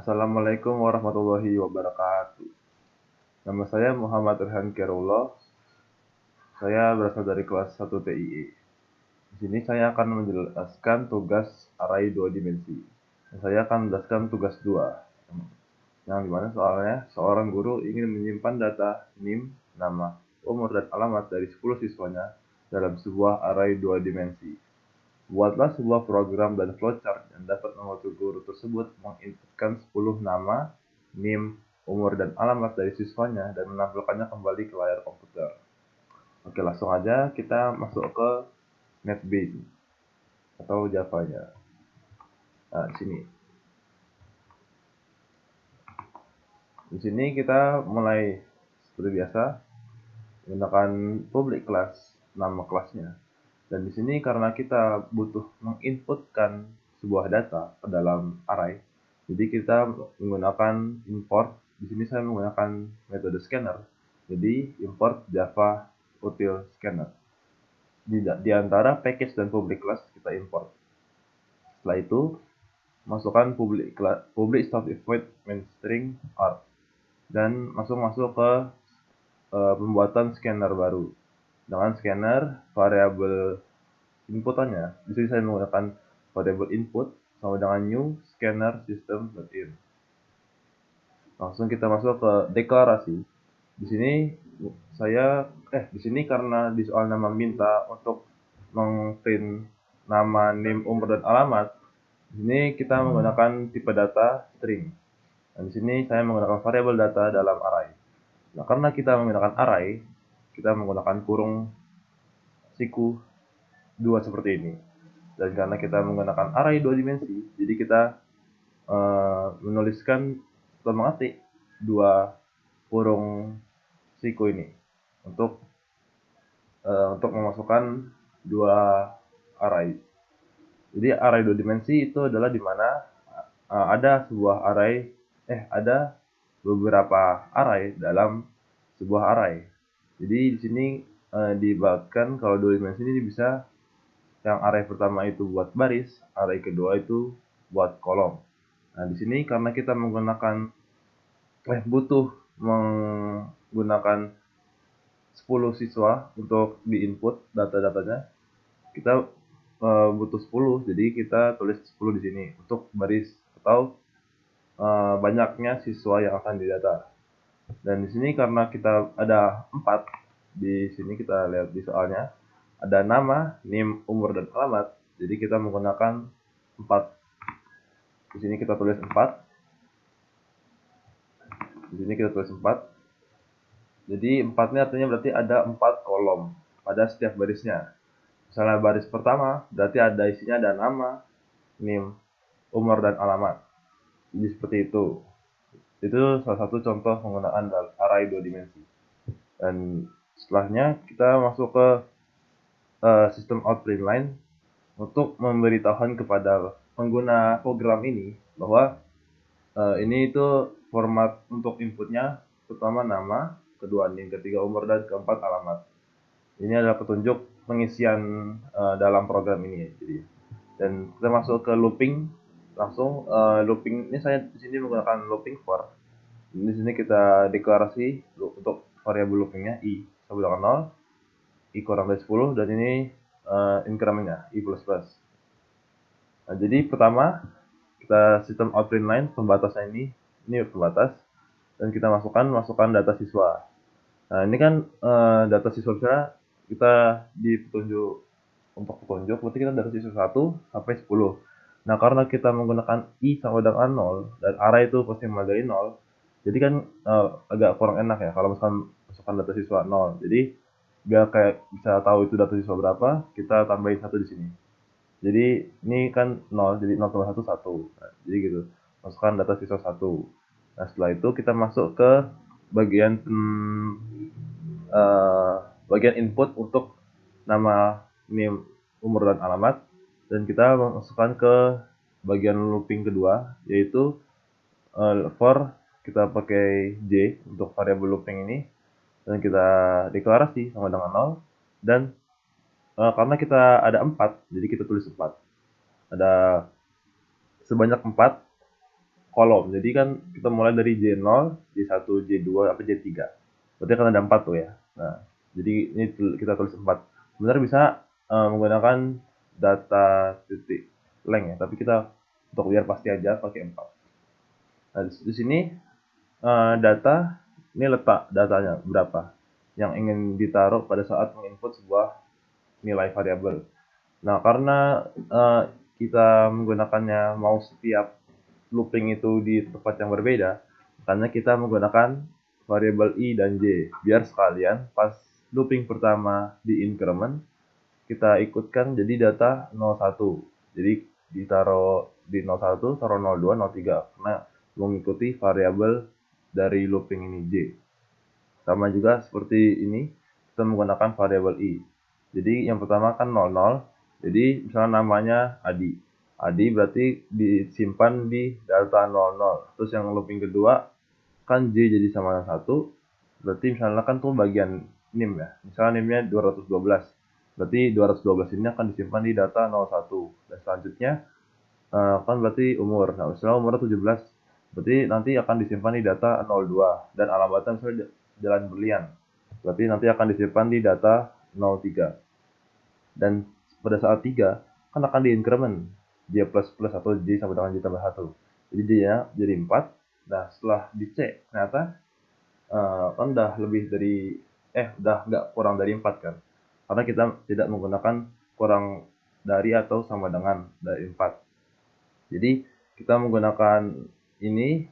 Assalamualaikum warahmatullahi wabarakatuh. Nama saya Muhammad Irhan Khairullah. Saya berasal dari kelas 1 TIE. Di sini saya akan menjelaskan tugas array 2 dimensi. Dan saya akan menjelaskan tugas 2. Yang dimana soalnya seorang guru ingin menyimpan data NIM, nama, umur, dan alamat dari 10 siswanya dalam sebuah array 2 dimensi. Buatlah sebuah program dan flowchart yang dapat membantu guru tersebut menginputkan 10 nama, NIM, umur, dan alamat dari siswanya dan menampilkannya kembali ke layar komputer. Oke, langsung aja kita masuk ke NetBeans atau Java-nya. Nah, di sini. Di sini kita mulai seperti biasa menggunakan public class, nama kelasnya. Dan di sini karena kita butuh menginputkan sebuah data ke dalam array, jadi kita menggunakan import. Di sini saya menggunakan metode scanner. Jadi import Java util scanner. Di antara package dan public class kita import. Setelah itu masukkan public static void main string arg dan masuk ke pembuatan scanner baru. Dengan scanner variabel inputannya, di sini saya menggunakan variabel input sama dengan new scanner system.in. Langsung kita masuk ke deklarasi. Di sini di sini karena di soal nama minta untuk mengprint nama, name, umur, dan alamat. Di sini kita menggunakan tipe data string. Dan di sini saya menggunakan variabel data dalam array. Nah, karena kita menggunakan array, kita menggunakan kurung siku 2 seperti ini. Dan karena kita menggunakan array 2 dimensi, jadi kita menuliskan atau mengetik 2 kurung siku ini untuk memasukkan 2 array. Jadi array 2 dimensi itu adalah di mana ada beberapa array dalam sebuah array. Jadi di sini dibagikan kalau 2 dimensi ini bisa yang array pertama itu buat baris, array kedua itu buat kolom. Nah, di sini karena kita butuh menggunakan 10 siswa untuk di-input data-datanya, kita butuh 10, jadi kita tulis 10 di sini untuk baris atau banyaknya siswa yang akan didata. Dan di sini karena kita ada 4, di sini kita lihat di soalnya ada nama, NIM, umur, dan alamat. Jadi kita menggunakan 4. Di sini kita tulis 4. Di sini kita tulis 4. Jadi 4 ini artinya berarti ada 4 kolom pada setiap barisnya. Misalnya baris pertama berarti isinya ada nama, NIM, umur, dan alamat. Jadi seperti itu. Itu salah satu contoh penggunaan array 2 dimensi. Dan setelahnya kita masuk ke sistem out print line untuk memberitahukan kepada pengguna program ini bahwa ini itu format untuk inputnya, pertama nama, kedua NIM, ketiga umur, dan keempat alamat. Ini adalah petunjuk pengisian dalam program ini. Jadi, dan kita masuk ke looping langsung. Looping ini saya di sini menggunakan looping for. Di sini kita deklarasi untuk variabel loopingnya i sama dengan 0, i kurang dari 10, dan ini incrementnya i plus plus. Nah, jadi pertama kita sistem out print line, pembatasnya ini pembatas, dan kita masukkan data siswa. Nah, ini kan data siswa kita di petunjuk, berarti kita data siswa 1 sampai 10. Nah, karena kita menggunakan i sama dengan 0 dan array itu pasti mulai dari 0, jadi kan agak kurang enak ya kalau misalkan masukkan data siswa 0. Jadi biar kayak bisa tahu itu data siswa berapa, kita tambahin 1 di sini. Jadi ini kan 0, jadi 0 tambah 1, 1. Nah, jadi gitu. Masukkan data siswa 1. Nah, setelah itu kita masuk ke bagian bagian input untuk nama, NIM, umur, dan alamat. Dan kita masukkan ke bagian looping kedua, yaitu for kita pakai J untuk variabel looping ini. Dan kita deklarasi sama dengan 0. Dan karena kita ada 4, jadi kita tulis 4. Ada sebanyak 4 kolom. Jadi kan kita mulai dari J0, J1, J2, apa J3. Berarti kan ada 4 tuh ya. Nah, jadi ini kita tulis 4. Sebenarnya bisa menggunakan data titik length ya, tapi kita untuk biar pasti aja pakai 4. Nah, di sini data ini letak datanya berapa yang ingin ditaruh pada saat menginput sebuah nilai variabel. Nah, karena kita menggunakannya mau setiap looping itu di tempat yang berbeda, makanya kita menggunakan variabel i dan j, biar sekalian pas looping pertama di increment, kita ikutkan jadi data 01. Jadi ditaruh di 01, taruh 02, 03, karena mengikuti variabel dari looping ini j. Sama juga seperti ini, kita menggunakan variabel i. Jadi yang pertama kan 00, jadi misalnya namanya Adi. Adi berarti disimpan di data 00. Terus yang looping kedua kan J jadi sama dengan 1, berarti misalnya kan tuh bagian NIM ya. Misalnya NIM-nya 212. Berarti 212 ini akan disimpan di data 01. Dan selanjutnya kan berarti umur. Nah, misalnya umurnya 17, berarti nanti akan disimpan di data 02. Dan alamatnya misalnya Jalan Berlian. Berarti nanti akan disimpan di data 03. Dan pada saat 3 kan akan di-increment J plus plus atau J sampai dengan J tambah 1. Jadi J-nya jadi 4. Nah, setelah dicek ternyata kan udah lebih dari udah nggak kurang dari 4 kan. Karena kita tidak menggunakan kurang dari atau sama dengan dari 4. Jadi kita menggunakan ini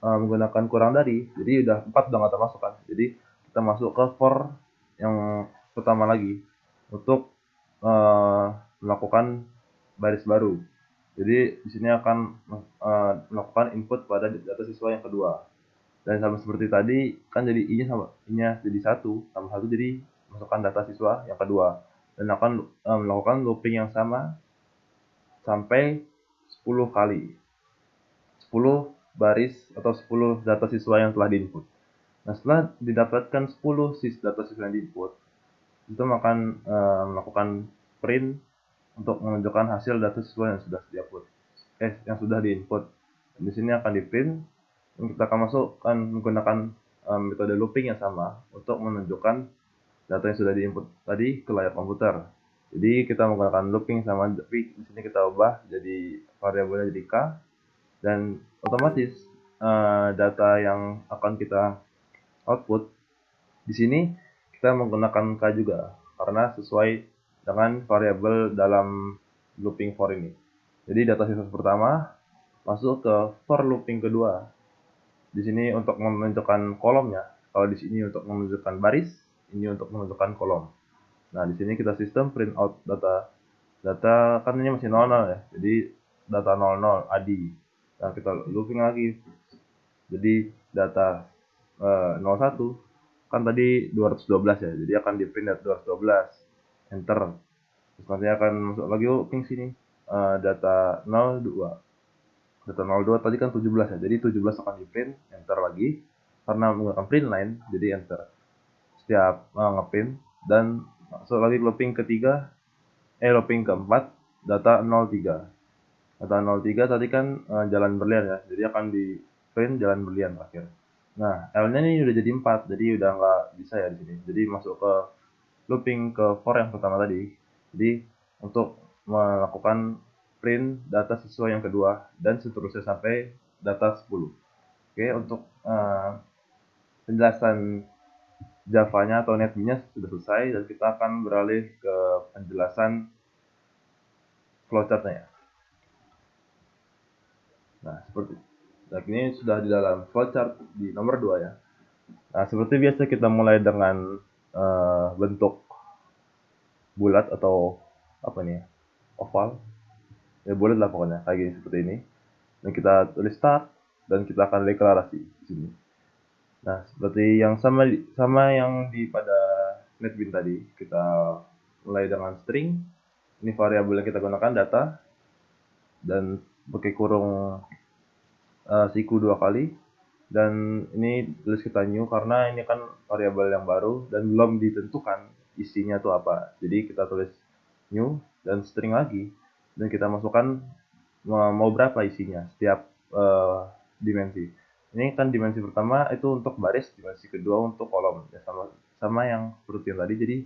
menggunakan kurang dari, jadi udah 4 udah nggak termasuk kan. Jadi kita masuk ke for yang pertama lagi untuk melakukan baris baru. Jadi di sini akan melakukan input pada data siswa yang kedua. Dan sama seperti tadi kan jadi i-nya sama i-nya jadi 1 tambah 1, jadi masukkan data siswa yang kedua. Dan akan melakukan looping yang sama sampai 10 kali. 10 baris atau 10 data siswa yang telah diinput. Nah, setelah didapatkan 10 data siswa yang diinput, itu akan melakukan print untuk menunjukkan hasil data siswa yang sudah diinput. Yang sudah diinput. Di sini akan di-print, dan kita akan masukkan menggunakan metode looping yang sama untuk menunjukkan data yang sudah diinput tadi ke layar komputer. Jadi kita menggunakan looping sama, tapi di sini kita ubah jadi variabelnya jadi k, dan otomatis data yang akan kita output di sini kita menggunakan k juga karena sesuai dengan variabel dalam looping for ini. Jadi data siswa pertama masuk ke for looping kedua. Di sini untuk menunjukkan kolomnya, kalau di sini untuk menunjukkan baris, ini untuk menunjukkan kolom. Nah, di sini kita sistem print out data. Data kan ini masih 00 ya. Jadi data 00 Adi. Nah, kita looping lagi. Jadi data 01 kan tadi 212 ya. Jadi akan di print 212. Enter. Terus nanti akan masuk lagi looping sini. Data 02. Data 02 tadi kan 17 ya. Jadi 17 akan di print, enter lagi. Karena menggunakan print line, jadi enter. Setiap ngeprint dan masuk lagi looping ketiga, looping keempat, data 03. Data 03 tadi kan Jalan Berlian ya. Jadi akan di print Jalan Berlian terakhir. Nah, L-nya ini udah jadi 4, jadi udah nggak bisa ya di sini. Jadi masuk ke looping ke for yang pertama tadi. Jadi untuk melakukan print data siswa yang kedua dan seterusnya sampai data 10. Oke, untuk penjelasan Java-nya atau NetBeans-nya sudah selesai, dan kita akan beralih ke penjelasan flowchart-nya ya. Nah, ini sudah di dalam flowchart di nomor 2 ya. Nah, seperti biasa kita mulai dengan bentuk bulat atau apa nih ya, oval. Ya bulat lah pokoknya, kayak gini seperti ini. Dan kita tulis start dan kita akan deklarasi di sini. Nah, seperti yang sama yang di pada NetBeans tadi, kita mulai dengan string. Ini variabel yang kita gunakan data dan pakai kurung siku 2 kali, dan ini tulis kita new karena ini kan variabel yang baru dan belum ditentukan isinya tuh apa. Jadi kita tulis new dan string lagi, dan kita masukkan mau berapa isinya. Setiap eh, dimensi. Ini kan dimensi pertama itu untuk baris, dimensi kedua untuk kolom. Ya, sama sama yang seperti yang tadi. Jadi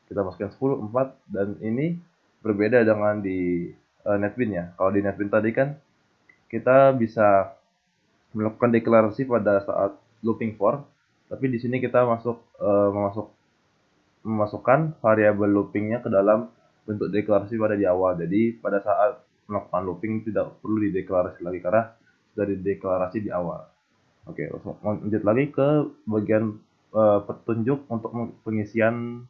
kita masukkan 10, 4, dan ini berbeda dengan di NetBeans ya. Kalau di NetBeans tadi kan kita bisa melakukan deklarasi pada saat looping for, tapi di sini kita memasukkan variabel loopingnya ke dalam bentuk deklarasi pada di awal. Jadi pada saat melakukan looping tidak perlu dideklarasi lagi karena sudah dideklarasi di awal. Oke, lanjut lagi ke bagian petunjuk untuk pengisian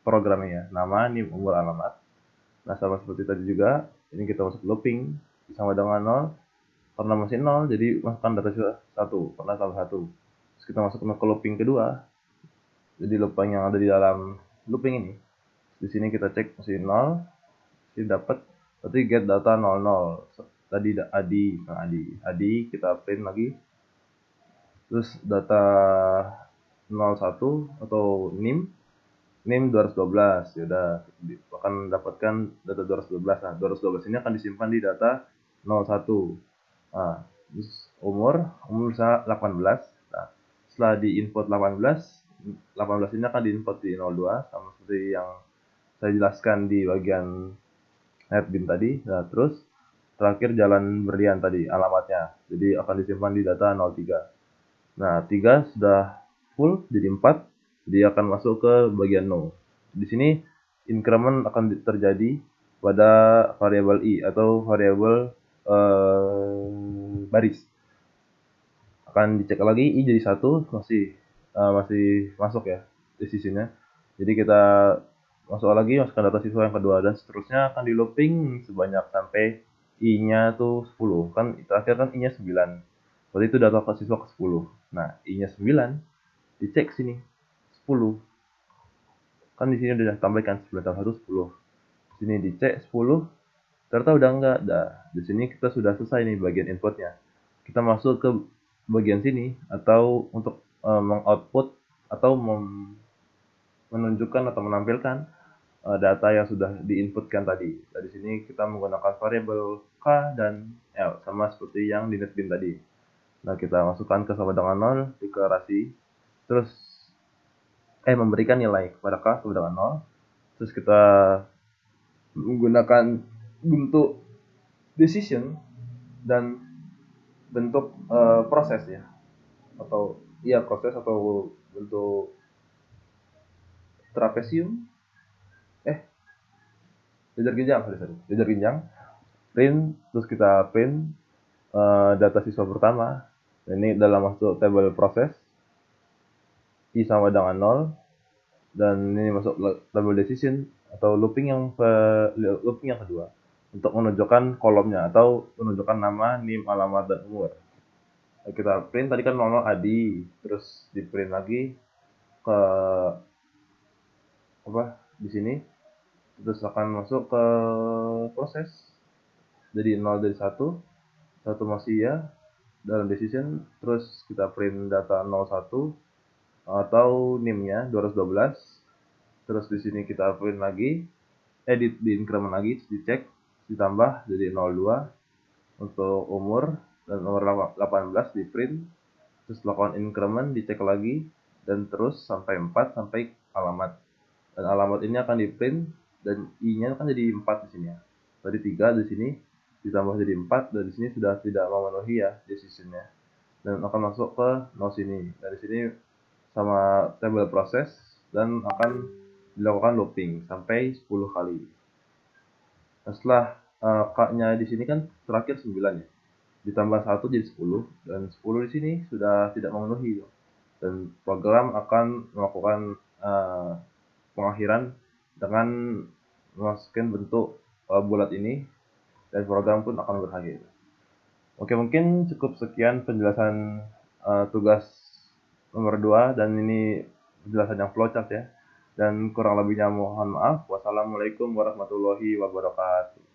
programnya. Nama, NIM, umur, alamat. Nah, sama seperti tadi juga, ini kita masuk looping sama dengan 0. Karena masih 0, jadi masukkan data sisa 1, karena tambah 1. Terus kita masuk ke looping kedua. Jadi looping yang ada di dalam looping ini. Di sini kita cek masih 0, ini dapat berarti get data 00. Tadi adi kita print lagi. Terus data 01 atau NIM 212. Ya udah akan mendapatkan data 212. Nah, 212 ini akan disimpan di data 01. Nah, terus umur bisa 18. Nah, setelah di input 18 ini akan diinput di 02 sama seperti yang saya jelaskan di bagian NetBeans tadi. Nah, terus terakhir jalan berlian tadi alamatnya. Jadi akan disimpan di data 03. Nah, 3 sudah full jadi 4. Jadi akan masuk ke bagian no. Di sini increment akan terjadi pada variabel i atau variabel baris. Akan dicek lagi i jadi 1, masih masuk ya decisionnya. Jadi kita masukkan data siswa yang kedua dan seterusnya akan di looping sebanyak sampai i-nya tuh 10. Kan terakhir kan i-nya 9. Berarti itu data siswa ke 10. Nah, i-nya 9 dicek sini 10. Kan di sini udah tambahkan 9 tambah 1 10. Sini dicek 10. Ternyata udah enggak. Dah, di sini kita sudah selesai nih bagian inputnya. Kita masuk ke bagian sini atau untuk mengoutput atau menunjukkan atau menampilkan data yang sudah diinputkan tadi. Dari sini kita menggunakan variabel k dan l sama seperti yang di NetBeans tadi. Nah, kita masukkan ke sama dengan 0 deklarasi, terus memberikan nilai kepada k sama dengan 0. Terus kita menggunakan bentuk decision dan bentuk proses ya, atau iya proses atau bentuk trapesium, jajar ginjang, jajar ginjang, print, terus kita print data siswa pertama. Ini dalam masuk tabel proses i sama dengan 0, dan ini masuk tabel decision atau looping yang kedua untuk menunjukkan kolomnya atau menunjukkan nama, NIM, alamat, dan umur. Kita print tadi kan 00 adi, terus di print lagi ke di sini, terus akan masuk ke proses. Jadi 0 dari 1 masih ya dalam decision, terus kita print data 01 atau NIM-nya 212. Terus di sini kita print lagi, di increment lagi, dicek, ditambah jadi 02 untuk umur dan nomor 18 di print, terus lakukan increment, dicek lagi, dan terus sampai 4 sampai alamat. Dan alamat ini akan di print dan i-nya kan jadi 4 di sini ya. Tadi 3 di sini ditambah jadi 4, dan di sini sudah tidak memenuhi ya decision-nya. Dan akan masuk ke no sini. Dari sini sama tabel proses dan akan dilakukan looping sampai 10 kali. Nah, setelah k-nya di sini kan terakhir 9 ya. Ditambah 1 jadi 10, dan 10 di sini sudah tidak memenuhi. Dan program akan melakukan pengakhiran dengan memasukkan bentuk bulat ini, dan program pun akan berakhir. Oke, mungkin cukup sekian penjelasan tugas nomor 2, dan ini penjelasan yang flowchart ya. Dan kurang lebihnya mohon maaf. Wassalamualaikum warahmatullahi wabarakatuh.